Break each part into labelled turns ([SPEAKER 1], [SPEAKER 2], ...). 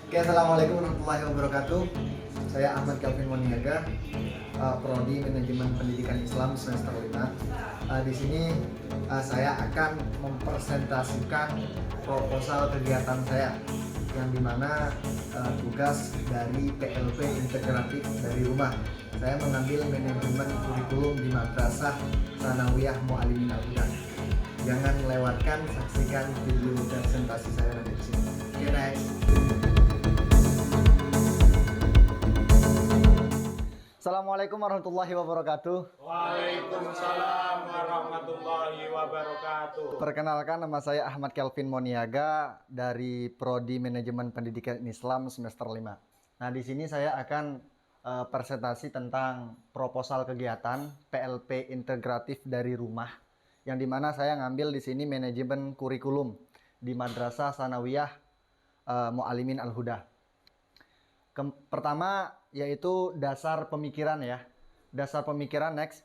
[SPEAKER 1] Oke, assalamualaikum warahmatullahi wabarakatuh. Saya Ahmad Kelvin Moniaga, Prodi Manajemen Pendidikan Islam semester 5. Di sini saya akan mempresentasikan proposal kegiatan saya yang dimana tugas dari PLP integratif dari rumah. Saya mengambil manajemen kurikulum di Madrasah Sanawiyah Mu'alimin Al-Huda. Jangan melewatkan, saksikan video presentasi saya nanti di sini. Oke, next. Assalamualaikum warahmatullahi wabarakatuh.
[SPEAKER 2] Waalaikumsalam warahmatullahi wabarakatuh.
[SPEAKER 1] Perkenalkan, nama saya Ahmad Kelvin Moniaga dari Prodi Manajemen Pendidikan Islam semester 5. Nah, di sini saya akan presentasi tentang proposal kegiatan PLP integratif dari rumah, yang dimana saya ngambil di sini manajemen kurikulum di Madrasah Sanawiyah Mu'alimin Al-Huda. Pertama yaitu dasar pemikiran ya. Dasar pemikiran next.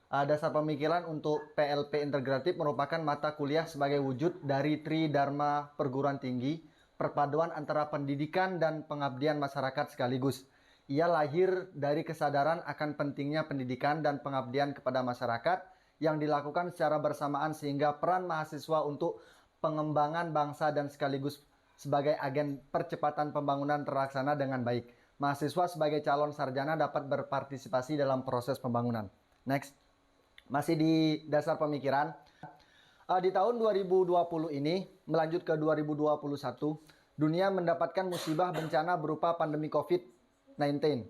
[SPEAKER 1] Dasar pemikiran untuk PLP integratif merupakan mata kuliah sebagai wujud dari Tridharma perguruan tinggi, perpaduan antara pendidikan dan pengabdian masyarakat sekaligus. Ia lahir dari kesadaran akan pentingnya pendidikan dan pengabdian kepada masyarakat yang dilakukan secara bersamaan sehingga peran mahasiswa untuk pengembangan bangsa dan sekaligus sebagai agen percepatan pembangunan terlaksana dengan baik. Mahasiswa sebagai calon sarjana dapat berpartisipasi dalam proses pembangunan. Next. Masih di dasar pemikiran. Di tahun 2020 ini, melanjut ke 2021, dunia mendapatkan musibah bencana berupa pandemi COVID-19.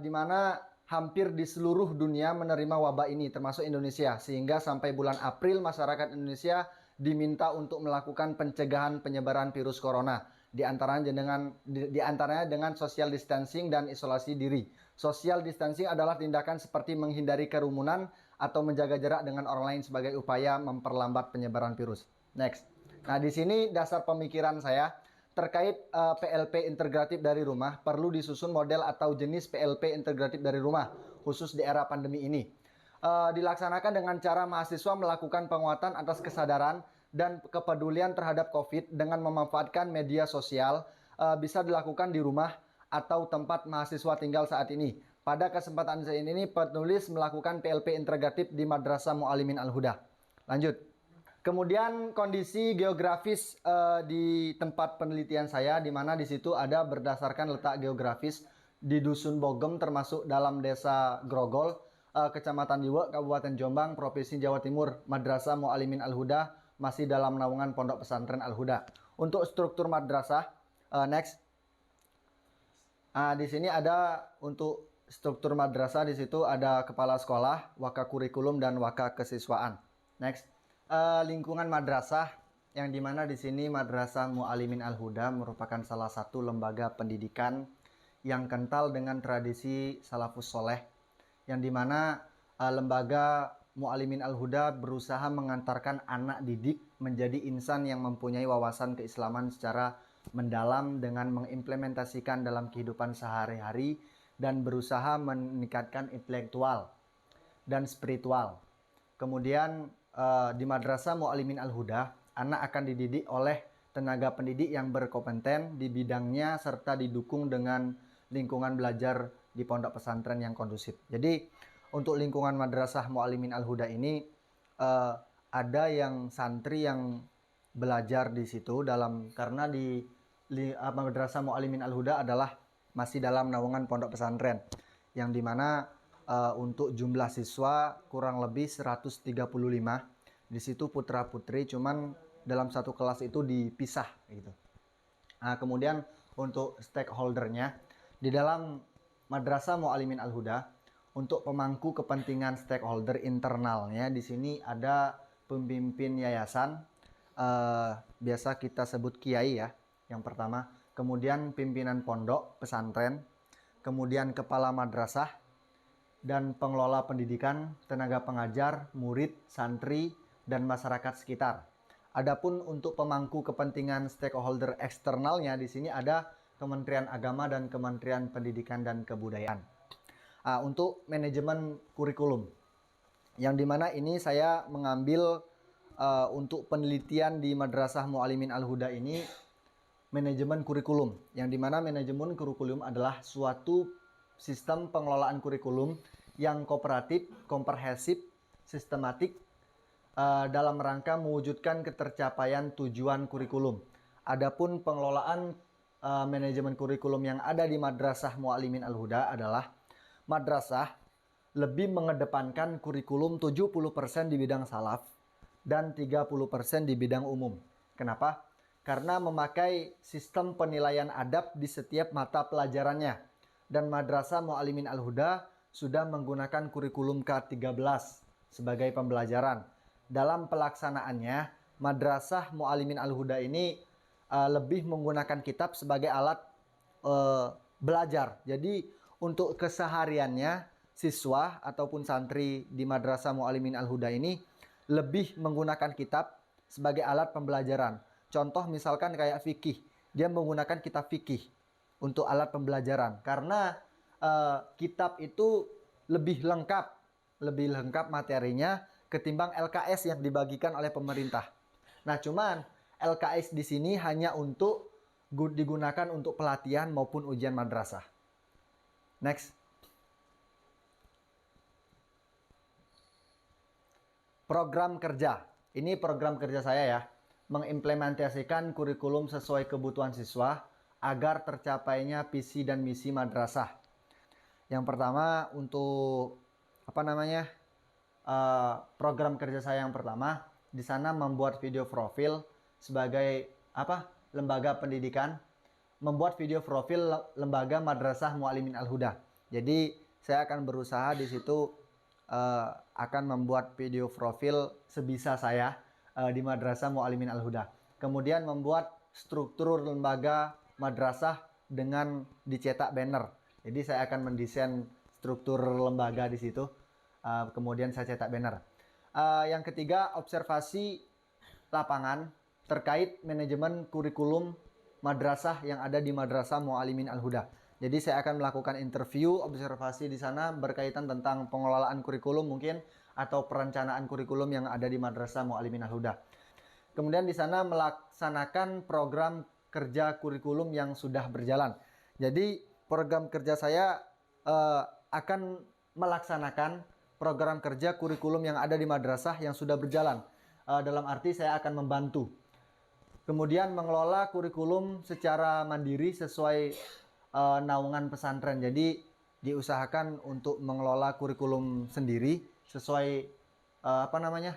[SPEAKER 1] Di mana hampir di seluruh dunia menerima wabah ini, termasuk Indonesia. Sehingga sampai bulan April, masyarakat Indonesia diminta untuk melakukan pencegahan penyebaran virus corona, di antaranya dengan social distancing dan isolasi diri. Social distancing adalah tindakan seperti menghindari kerumunan atau menjaga jarak dengan orang lain sebagai upaya memperlambat penyebaran virus. Next. Nah, di sini dasar pemikiran saya terkait PLP integratif dari rumah. Perlu disusun model atau jenis PLP integratif dari rumah, khusus di era pandemi ini. Dilaksanakan dengan cara mahasiswa melakukan penguatan atas kesadaran dan kepedulian terhadap COVID dengan memanfaatkan media sosial, bisa dilakukan di rumah atau tempat mahasiswa tinggal saat ini. Pada kesempatan ini, penulis melakukan PLP integratif di Madrasah Mu'alimin Al-Huda. Lanjut. Kemudian kondisi geografis di tempat penelitian saya, di mana di situ ada berdasarkan letak geografis di Dusun Bogem, termasuk dalam Desa Grogol, Kecamatan Diwe, Kabupaten Jombang, Provinsi Jawa Timur. Madrasah Mu'alimin Al-Huda masih dalam naungan Pondok Pesantren Al-Huda. Untuk struktur madrasah, next. Di sini ada untuk struktur madrasah, di situ ada kepala sekolah, waka kurikulum dan waka kesiswaan. Next. Lingkungan madrasah, yang dimana di sini Madrasah Mu'alimin Al-Huda merupakan salah satu lembaga pendidikan yang kental dengan tradisi salafus soleh, yang dimana lembaga Mu'alimin Al-Huda berusaha mengantarkan anak didik menjadi insan yang mempunyai wawasan keislaman secara mendalam dengan mengimplementasikan dalam kehidupan sehari-hari dan berusaha meningkatkan intelektual dan spiritual. Kemudian di Madrasah Mu'alimin Al-Huda, anak akan dididik oleh tenaga pendidik yang berkompeten di bidangnya serta didukung dengan lingkungan belajar di pondok pesantren yang kondusif. Jadi untuk lingkungan Madrasah Mu'alimin Al-Huda ini ada yang santri yang belajar di situ karena di Madrasah Mu'alimin Al-Huda adalah masih dalam naungan pondok pesantren, yang dimana untuk jumlah siswa kurang lebih 135. Di situ putra putri, cuman dalam satu kelas itu dipisah gitu. Kemudian untuk stakeholdernya di dalam Madrasah Mu'alimin Al-Huda, untuk pemangku kepentingan stakeholder internalnya di sini ada pemimpin yayasan, biasa kita sebut kiai ya, yang pertama. Kemudian pimpinan pondok pesantren, kemudian kepala madrasah dan pengelola pendidikan, tenaga pengajar, murid, santri, dan masyarakat sekitar. Adapun untuk pemangku kepentingan stakeholder eksternalnya di sini ada Kementerian Agama dan Kementerian Pendidikan dan Kebudayaan. Untuk manajemen kurikulum, yang dimana ini saya mengambil untuk penelitian di Madrasah Mu'alimin Al-Huda ini manajemen kurikulum, yang dimana manajemen kurikulum adalah suatu sistem pengelolaan kurikulum yang kooperatif, komprehensif, sistematik dalam rangka mewujudkan ketercapaian tujuan kurikulum. Adapun pengelolaan manajemen kurikulum yang ada di Madrasah Muallimin Al-Huda adalah madrasah lebih mengedepankan kurikulum 70% di bidang salaf dan 30% di bidang umum. Kenapa? Karena memakai sistem penilaian adab di setiap mata pelajarannya. Dan Madrasah Muallimin Al-Huda sudah menggunakan kurikulum K13 sebagai pembelajaran. Dalam pelaksanaannya, Madrasah Muallimin Al-Huda ini lebih menggunakan kitab sebagai alat belajar. Jadi untuk kesehariannya siswa ataupun santri di Madrasah Muallimin Al-Huda ini lebih menggunakan kitab sebagai alat pembelajaran. Contoh misalkan kayak fikih, dia menggunakan kitab fikih untuk alat pembelajaran karena kitab itu lebih lengkap materinya ketimbang LKS yang dibagikan oleh pemerintah. Nah, cuman LKS di sini hanya untuk digunakan untuk pelatihan maupun ujian madrasah. Next. Program kerja. Ini program kerja saya ya. Mengimplementasikan kurikulum sesuai kebutuhan siswa agar tercapainya visi dan misi madrasah. Yang pertama untuk program kerja saya yang pertama di sana membuat video profil sebagai lembaga pendidikan, membuat video profil lembaga Madrasah Muallimin Al-Huda. Jadi saya akan berusaha di situ akan membuat video profil sebisa saya di Madrasah Muallimin Al-Huda. Kemudian membuat struktur lembaga madrasah dengan dicetak banner. Jadi saya akan mendesain struktur lembaga di situ. Kemudian saya cetak banner. Yang ketiga, observasi lapangan terkait manajemen kurikulum madrasah yang ada di Madrasah Muallimin Al-Huda. Jadi saya akan melakukan interview, observasi di sana berkaitan tentang pengelolaan kurikulum mungkin atau perencanaan kurikulum yang ada di Madrasah Muallimin Al-Huda. Kemudian di sana melaksanakan program kerja kurikulum yang sudah berjalan. Jadi program kerja saya akan melaksanakan program kerja kurikulum yang ada di madrasah yang sudah berjalan. Dalam arti saya akan membantu. Kemudian mengelola kurikulum secara mandiri sesuai naungan pesantren. Jadi diusahakan untuk mengelola kurikulum sendiri sesuai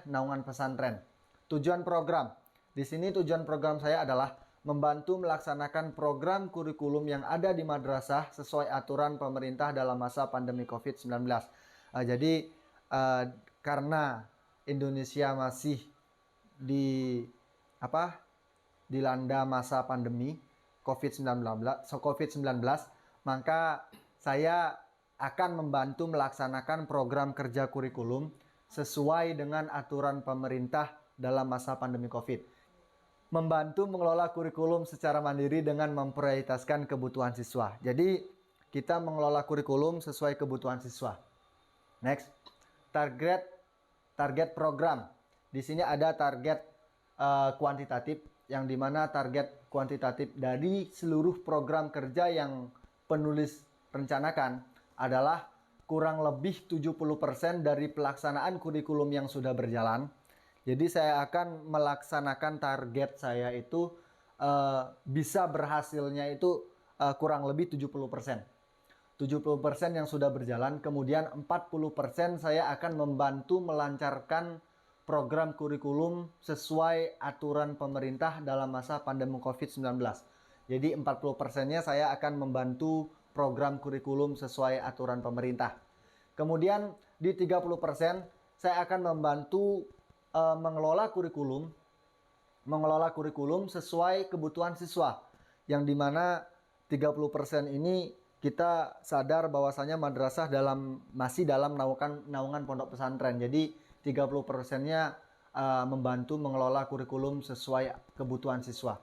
[SPEAKER 1] naungan pesantren. Tujuan program. Di sini tujuan program saya adalah membantu melaksanakan program kurikulum yang ada di madrasah sesuai aturan pemerintah dalam masa pandemi COVID-19. Jadi karena Indonesia masih dilanda masa pandemi COVID-19, maka saya akan membantu melaksanakan program kerja kurikulum sesuai dengan aturan pemerintah dalam masa pandemi COVID. Membantu mengelola kurikulum secara mandiri dengan memprioritaskan kebutuhan siswa. Jadi kita mengelola kurikulum sesuai kebutuhan siswa. Next, target program. Di sini ada target kuantitatif, yang dimana target kuantitatif dari seluruh program kerja yang penulis rencanakan adalah kurang lebih 70% dari pelaksanaan kurikulum yang sudah berjalan. Jadi saya akan melaksanakan target saya itu bisa berhasilnya itu kurang lebih 70%. 70% yang sudah berjalan, kemudian 40% saya akan membantu melancarkan program kurikulum sesuai aturan pemerintah dalam masa pandemi COVID-19. Jadi 40%-nya saya akan membantu program kurikulum sesuai aturan pemerintah. Kemudian di 30% saya akan membantu mengelola kurikulum sesuai kebutuhan siswa. Yang dimana 30% ini kita sadar bahwasanya madrasah masih dalam naungan pondok pesantren. Jadi 30%-nya membantu mengelola kurikulum sesuai kebutuhan siswa.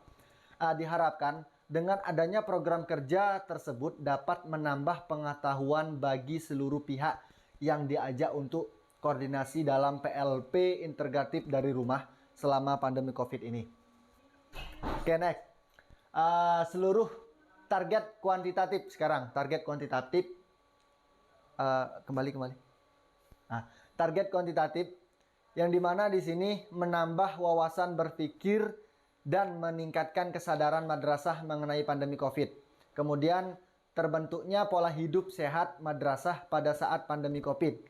[SPEAKER 1] Diharapkan dengan adanya program kerja tersebut dapat menambah pengetahuan bagi seluruh pihak yang diajak untuk koordinasi dalam PLP integratif dari rumah selama pandemi COVID ini. Oke, next. Seluruh target kuantitatif sekarang. Target kuantitatif. Kembali. Nah, target kuantitatif yang dimana di sini menambah wawasan berpikir dan meningkatkan kesadaran madrasah mengenai pandemi COVID. Kemudian terbentuknya pola hidup sehat madrasah pada saat pandemi COVID.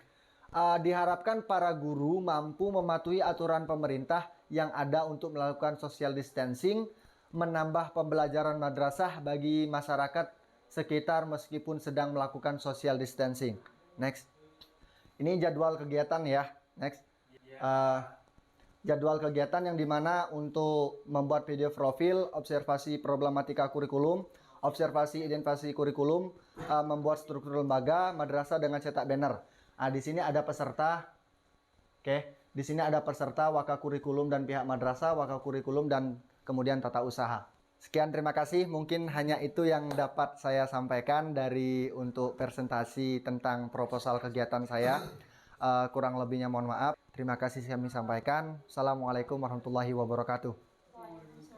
[SPEAKER 1] Diharapkan para guru mampu mematuhi aturan pemerintah yang ada untuk melakukan social distancing, menambah pembelajaran madrasah bagi masyarakat sekitar meskipun sedang melakukan social distancing. Next. Ini jadwal kegiatan ya. Next. Jadwal kegiatan yang dimana untuk membuat video profil, observasi problematika kurikulum, observasi identifikasi kurikulum, membuat struktur lembaga, madrasah dengan cetak banner. Di sini ada peserta. Oke, di sini ada peserta, wakil kurikulum dan pihak madrasah, wakil kurikulum dan kemudian tata usaha. Sekian, terima kasih. Mungkin hanya itu yang dapat saya sampaikan dari untuk presentasi tentang proposal kegiatan saya. Kurang lebihnya mohon maaf. Terima kasih kami sampaikan. Assalamualaikum warahmatullahi wabarakatuh.